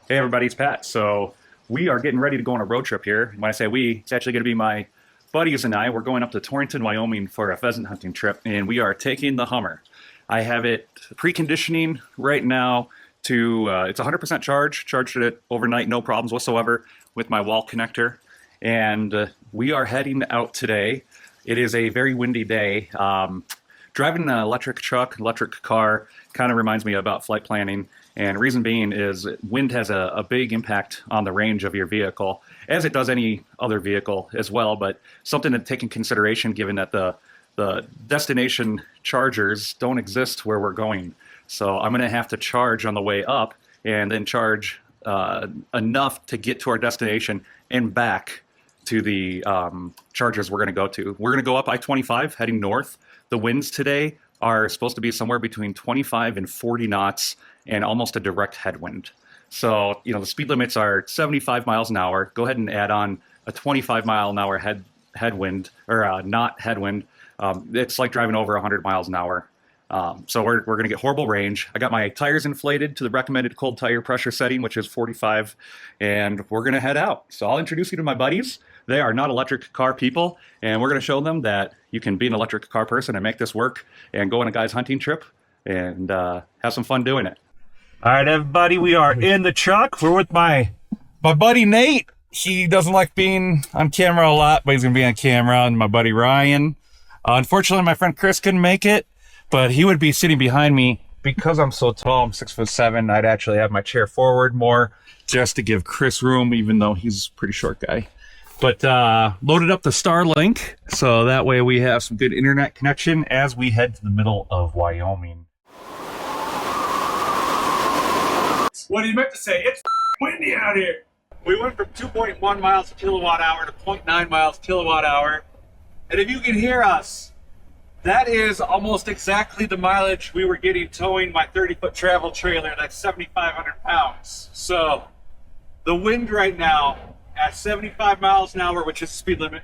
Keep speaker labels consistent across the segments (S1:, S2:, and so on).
S1: Hey everybody, it's Pat. So we are getting ready to go on a road trip here. When I say we, it's actually going to be my buddies and I. We're going up to Torrington, Wyoming for a pheasant hunting trip, and we are taking the Hummer. I have it preconditioning right now to it's 100% charge. Charged it overnight, no problems whatsoever with my wall connector, and we are heading out today. It is a very windy day. Driving an electric truck, electric car, kind of reminds me about flight planning. And reason being is wind has a big impact on the range of your vehicle, as it does any other vehicle as well. But something to take in consideration, given that the destination chargers don't exist where we're going. So I'm going to have to charge on the way up and then charge enough to get to our destination and back to the chargers we're going to go to. We're going to go up I-25 heading north. The winds today are supposed to be somewhere between 25 and 40 knots and almost a direct headwind. So, the speed limits are 75 miles an hour. Go ahead and add on a 25 mile an hour headwind or not headwind. It's like driving over 100 miles an hour. So we're going to get horrible range. I got my tires inflated to the recommended cold tire pressure setting, which is 45, and we're going to head out. So I'll introduce you to my buddies. They are not electric car people, and we're going to show them that you can be an electric car person and make this work and go on a guy's hunting trip and have some fun doing it. All right, everybody, we are in the truck. We're with my buddy Nate. He doesn't like being on camera a lot, but he's going to be on camera, and my buddy Ryan. Unfortunately, my friend Chris couldn't make it, but he would be sitting behind me. Because I'm so tall, I'm 6'7", I'd actually have my chair forward more just to give Chris room, even though he's a pretty short guy. But loaded up the Starlink, so that way we have some good internet connection as we head to the middle of Wyoming. What do you meant to say? It's windy out here. We went from 2.1 miles kilowatt hour to 0.9 miles kilowatt hour. And if you can hear us, that is almost exactly the mileage we were getting towing my 30-foot travel trailer. That's 7,500 pounds. So the wind right now at 75 miles an hour, which is the speed limit,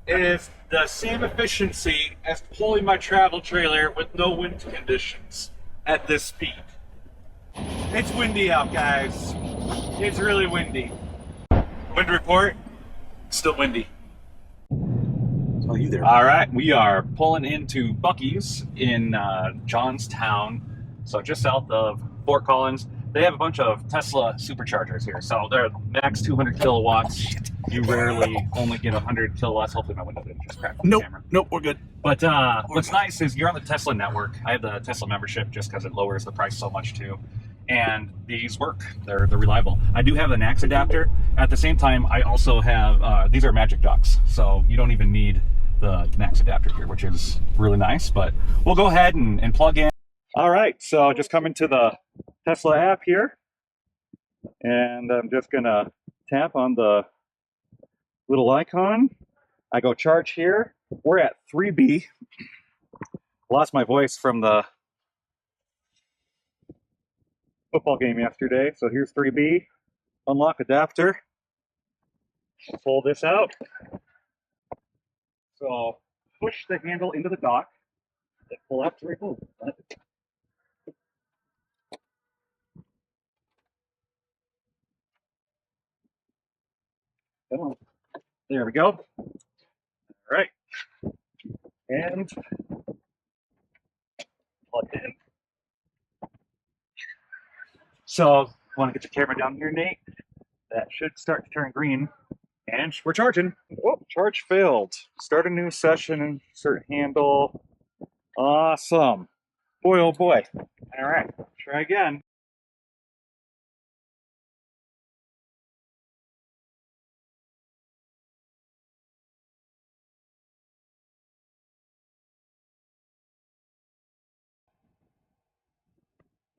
S1: is the same efficiency as pulling my travel trailer with no wind conditions at this speed. It's windy out, guys. It's really windy. Wind report, still windy.
S2: Oh, you there?
S1: All right, we are pulling into Buc-ee's in Johnstown, so just south of Fort Collins. They have a bunch of Tesla Superchargers here, so they're max 200 kilowatts. You rarely only get 100 kilowatts. Hopefully my window didn't just crack the camera.
S2: Nope, we're good.
S1: But what's nice is you're on the Tesla network. I have the Tesla membership just because it lowers the price so much too. And these work. They're reliable. I do have an NAX adapter. At the same time, I also have, these are Magic Docks, so you don't even need the NAX adapter here, which is really nice. But we'll go ahead and plug in. All right, so just come into the Tesla app here, and I'm just gonna tap on the little icon. I go charge here. We're at 3B. Lost my voice from the football game yesterday, so here's 3B. Unlock adapter. Pull this out. So push the handle into the dock and pull out to remove. There we go. All right. And plug it in. So, want to get your camera down here, Nate? That should start to turn green. And we're charging. Oh, charge failed. Start a new session, insert handle. Awesome. Boy, oh boy. All right, try again.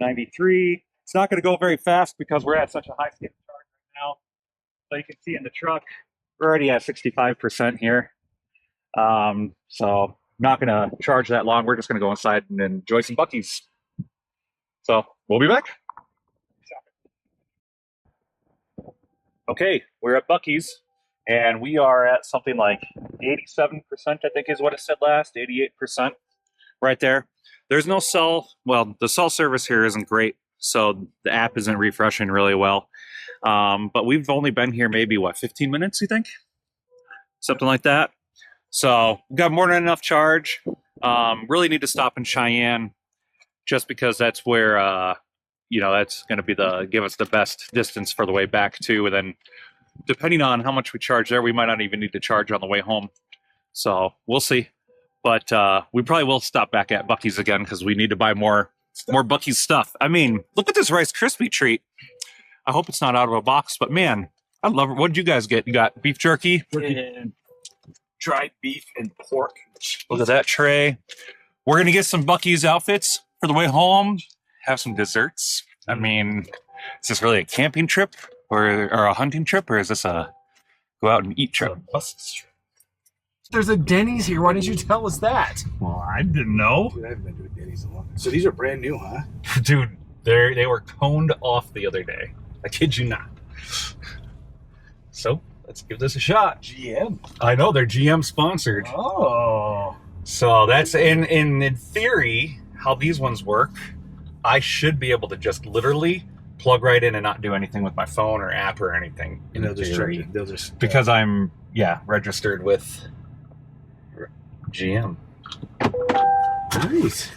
S1: $93. It's not going to go very fast because we're at such a high state of charge right now. So you can see in the truck, we're already at 65% here. So I'm not going to charge that long. We're just going to go inside and enjoy some Buc-ee's. So we'll be back. Okay, we're at Buc-ee's, and we are at something like 87%, I think is what it said last, 88% right there. There's no cell, well, the cell service here isn't great. so the app isn't refreshing really well. But we've only been here maybe, 15 minutes, you think? Something like that. So we've got more than enough charge. Really need to stop in Cheyenne just because that's where, that's going to give us the best distance for the way back too. And then depending on how much we charge there, we might not even need to charge on the way home. So we'll see. But we probably will stop back at Buc-ee's again because we need to buy more Buc-ee's stuff. I mean, look at this Rice Krispie treat. I hope it's not out of a box, but man, I love it. What did you guys get? You got beef jerky?
S2: And dried beef and pork.
S1: Look at that tray. We're going to get some Buc-ee's outfits for the way home, have some desserts. I mean, is this really a camping trip or a hunting trip, or is this a go out and eat trip?
S3: There's a Denny's here. Why didn't you tell us that?
S1: Well, I didn't know.
S2: Dude, I haven't been to a Denny's in a long time. So these are brand new, huh?
S1: Dude, they were coned off the other day. I kid you not. So let's give this a shot.
S2: GM.
S1: I know, they're GM sponsored.
S2: Oh.
S1: So that's in theory how these ones work. I should be able to just literally plug right in and not do anything with my phone or app or anything.
S2: And they'll just
S1: because I'm registered with GM.
S2: Nice.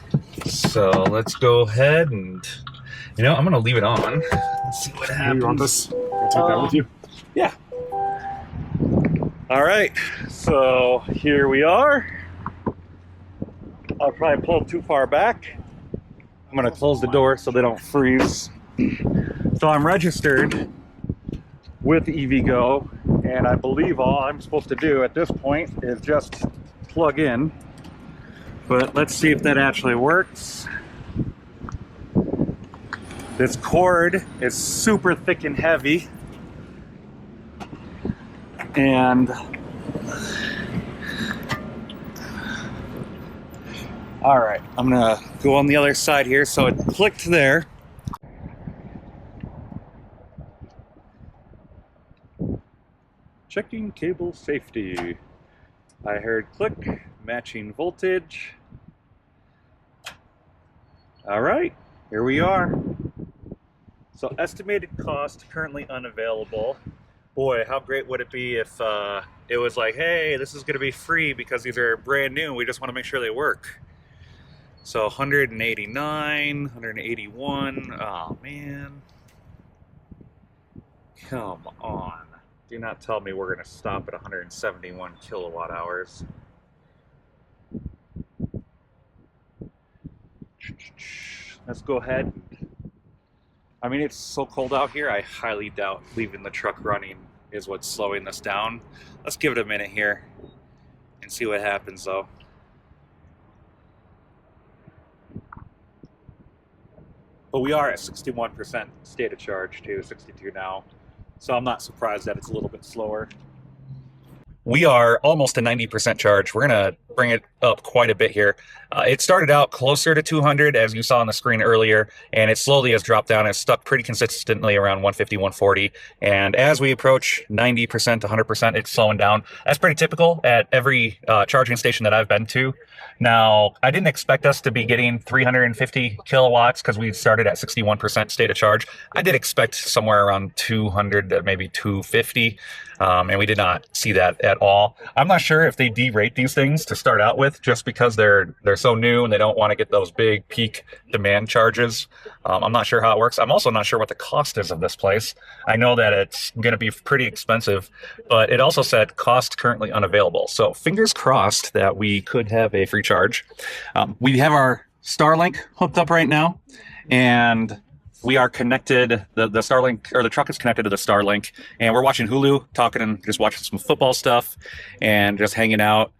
S1: So let's go ahead and I'm gonna leave it on. Let's see what happens.
S3: You want this? Can I take that with you?
S1: Yeah. All right. So here we are. I'll probably pull too far back. I'm gonna close the door so they don't freeze. So I'm registered with EVgo, and I believe all I'm supposed to do at this point is just plug in. But let's see if that actually works. This cord is super thick and heavy. And all right, I'm gonna go on the other side here. So it clicked there. Checking cable safety. I heard click, matching voltage. All right, here we are. So estimated cost currently unavailable. Boy, how great would it be if it was like, hey, this is gonna be free because these are brand new. We just wanna make sure they work. So 189, 181, oh man. Come on. Do not tell me we're gonna stop at 171 kilowatt hours. Let's go ahead. I mean, it's so cold out here, I highly doubt leaving the truck running is what's slowing this down. Let's give it a minute here and see what happens though. But we are at 61% state of charge too, 62 now. So I'm not surprised that it's a little bit slower. We are almost to 90% charge. We're gonna bring it up quite a bit here. It started out closer to 200 as you saw on the screen earlier, and it slowly has dropped down. It's stuck pretty consistently around 150, 140. And as we approach 90% to 100%, it's slowing down. That's pretty typical at every charging station that I've been to. Now, I didn't expect us to be getting 350 kilowatts because we started at 61% state of charge. I did expect somewhere around 200 to maybe 250, and we did not see that at all. I'm not sure if they derate these things to start out with just because they're so new and they don't want to get those big peak demand charges. I'm not sure how it works. I'm also not sure what the cost is of this place. I know that it's going to be pretty expensive, but it also said cost currently unavailable. So fingers crossed that we could have a free charge. We have our Starlink hooked up right now, and we are connected. The Starlink, or the truck is connected to the Starlink, and we're watching Hulu, talking and just watching some football stuff and just hanging out.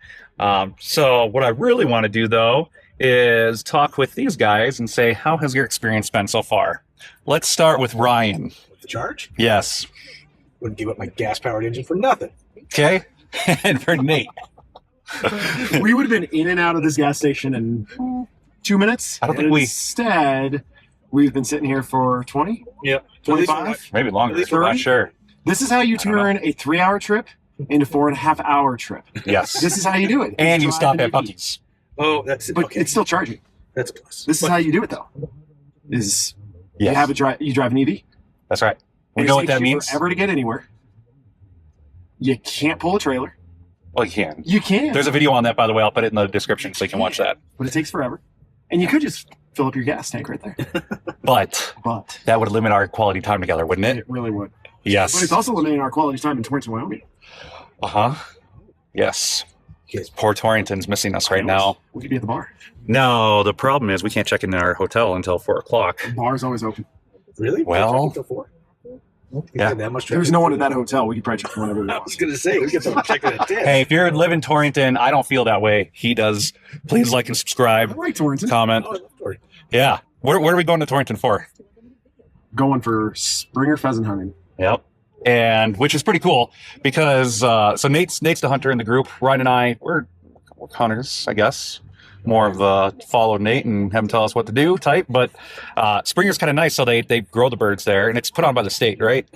S1: So what I really want to do though is talk with these guys and say, how has your experience been so far? Let's start with Ryan.
S2: With the charge?
S1: Yes.
S2: Wouldn't give up my gas-powered engine for nothing.
S1: Okay. And for Nate.
S3: We would have been in and out of this gas station in 2 minutes.
S1: I don't think we...
S3: Instead, we've been sitting here for 20?
S2: Yep.
S3: 25?
S1: Maybe longer. I'm not sure.
S3: This is how you turn a 3-hour trip into 4.5-hour trip.
S1: Yes.
S3: This is how you do it.
S1: And you stop at Buc-ee's.
S2: Oh, that's
S3: But
S2: okay.
S3: it's still charging.
S2: That's a plus.
S3: This is how you do it, though. Is You have you drive an EV.
S1: That's right. We
S3: It
S1: know what
S3: takes
S1: that
S3: you
S1: means.
S3: forever to get anywhere. You can't pull a trailer.
S1: Well, you can.
S3: You can.
S1: There's a video on that, by the way. I'll put it in the description so you can watch that.
S3: But it takes forever. And you could just fill up your gas tank right there.
S1: But that would limit our quality time together, wouldn't it?
S3: It really would.
S1: Yes.
S3: But it's also limiting our quality time in Torrington, Wyoming.
S1: Uh-huh. Yes. Poor Torrington's missing us right now.
S3: We could be at the bar.
S1: No, the problem is we can't check in our hotel until 4 o'clock.
S3: The bar's always open.
S2: Really?
S1: Well, yeah.
S2: That much
S3: There's no one at that hotel. We could probably check whenever we
S2: I
S3: want.
S2: was going to say, we get someone checking at 10.
S1: Hey, if you're living in Torrington, I don't feel that way. He does. Please like and subscribe,
S3: I like Torrington.
S1: comment.
S2: Oh, I love Torrington.
S1: Yeah. Where are we going to Torrington for?
S3: Going for Springer pheasant hunting.
S1: Yep. And which is pretty cool because so Nate's the hunter in the group. Ryan and I, we're hunters, I guess. More of the follow Nate and have him tell us what to do type. But Springer's kind of nice, so they grow the birds there, and it's put on by the state, right?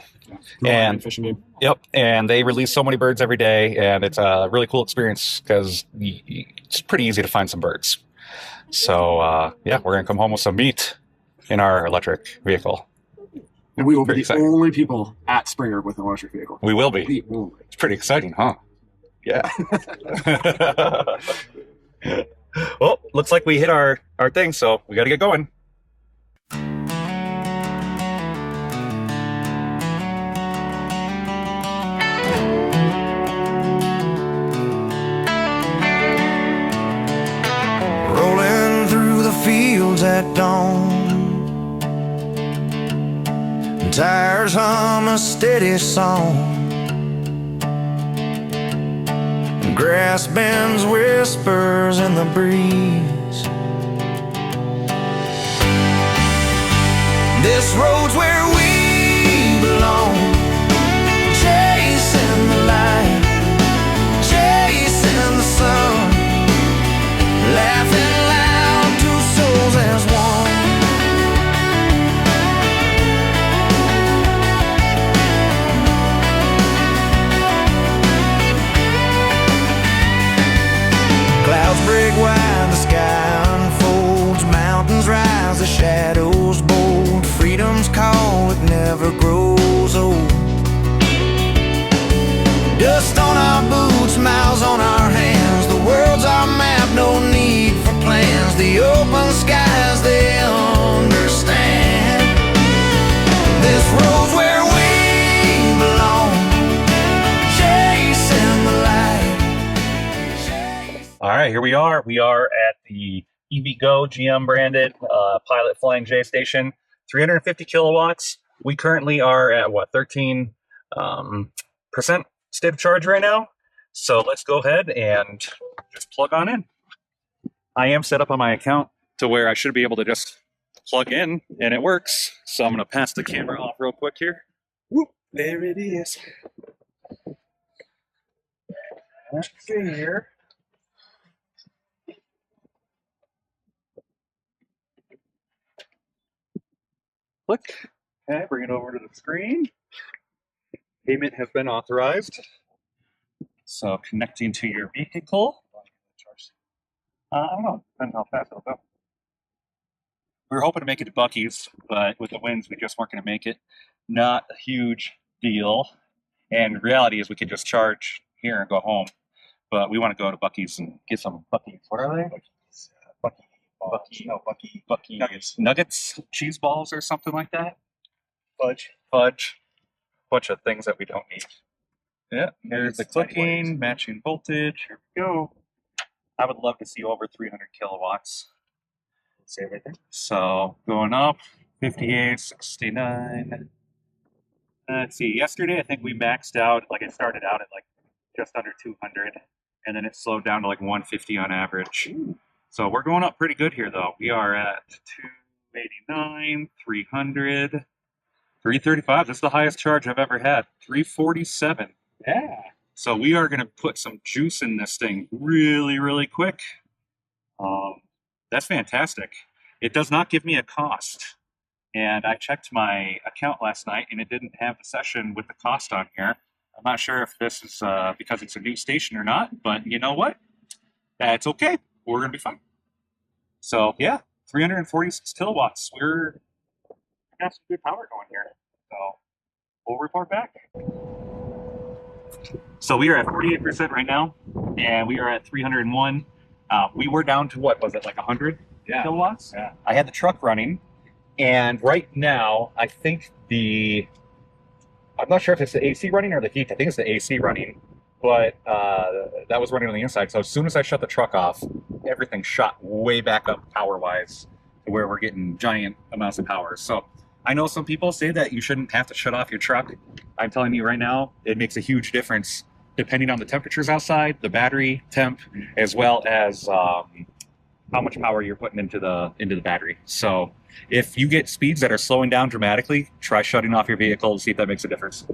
S1: And
S3: fishing game.
S1: Yep, and they release so many birds every day, and it's a really cool experience because it's pretty easy to find some birds. So yeah, we're gonna come home with some meat in our electric vehicle.
S3: And we will be
S1: Pretty
S3: the
S1: exciting.
S3: only people at Springer with an electric vehicle.
S1: We will be.
S3: The only.
S1: It's pretty exciting, huh? Yeah. Well, looks like we hit our thing, so we got to get going.
S4: Rolling through the fields at dawn, tires hum a steady song, grass bends whispers in the breeze. This road's where we belong, chasing the light, chasing the sun, laughing loud, two souls as one. Clouds break wide, the sky unfolds, mountains rise, the shadows bold. Freedom's call, it never grows old. Dust on our boots, miles on our hands. The world's our map, no need for plans. The open skies, they understand. This road's where we belong, chasing the light.
S1: All right, here we are. We are at the EVgo GM branded Pilot Flying J station, 350 kilowatts. We currently are at what, 13% state of charge right now. So let's go ahead and just plug on in. I am set up on my account to where I should be able to just plug in and it works. So I'm going to pass the camera off real quick here.
S2: Whoop, there it is.
S1: Let's see here. Click. Okay, bring it over to the screen. Payment has been authorized. So connecting to your vehicle. I don't know. Depends how fast it'll go. We were hoping to make it to Buc-ee's, but with the winds, we just weren't going to make it. Not a huge deal. And reality is we could just charge here and go home. But we want to go to Buc-ee's and get some Buc-ee's. What are they? Buc-ee nuggets, cheese balls, or something like that. Fudge. Bunch of things that we don't need. Yeah, here's the clicking, matching voltage. Here we go. I would love to see over 300 kilowatts.
S2: Say everything.
S1: So going up, 58, 69. Let's see. Yesterday, I think we maxed out. Like it started out at like just under 200, and then it slowed down to like 150 on average. So we're going up pretty good here, though. We are at 289, 300, 335. That's the highest charge I've ever had. 347. Yeah. So we are going to put some juice in this thing really, really quick. That's fantastic. It does not give me a cost. And I checked my account last night, and it didn't have the session with the cost on here. I'm not sure if this is because it's a new station or not, but you know what? That's okay. We're going to be fine. So, yeah, 346 kilowatts. We're I got some good power going here. So we'll report back. So we are at 48% right now, and we are at 301. We were down to what was it, like 100 kilowatts?
S2: Yeah.
S1: I had the truck running, and right now I think I'm not sure if it's the AC running or the heat. I think it's the AC running, but that was running on the inside. So as soon as I shut the truck off, everything shot way back up power-wise to where we're getting giant amounts of power. So I know some people say that you shouldn't have to shut off your truck. I'm telling you right now, it makes a huge difference depending on the temperatures outside, the battery temp, as well as how much power you're putting into the battery. So if you get speeds that are slowing down dramatically, try shutting off your vehicle to see if that makes a difference.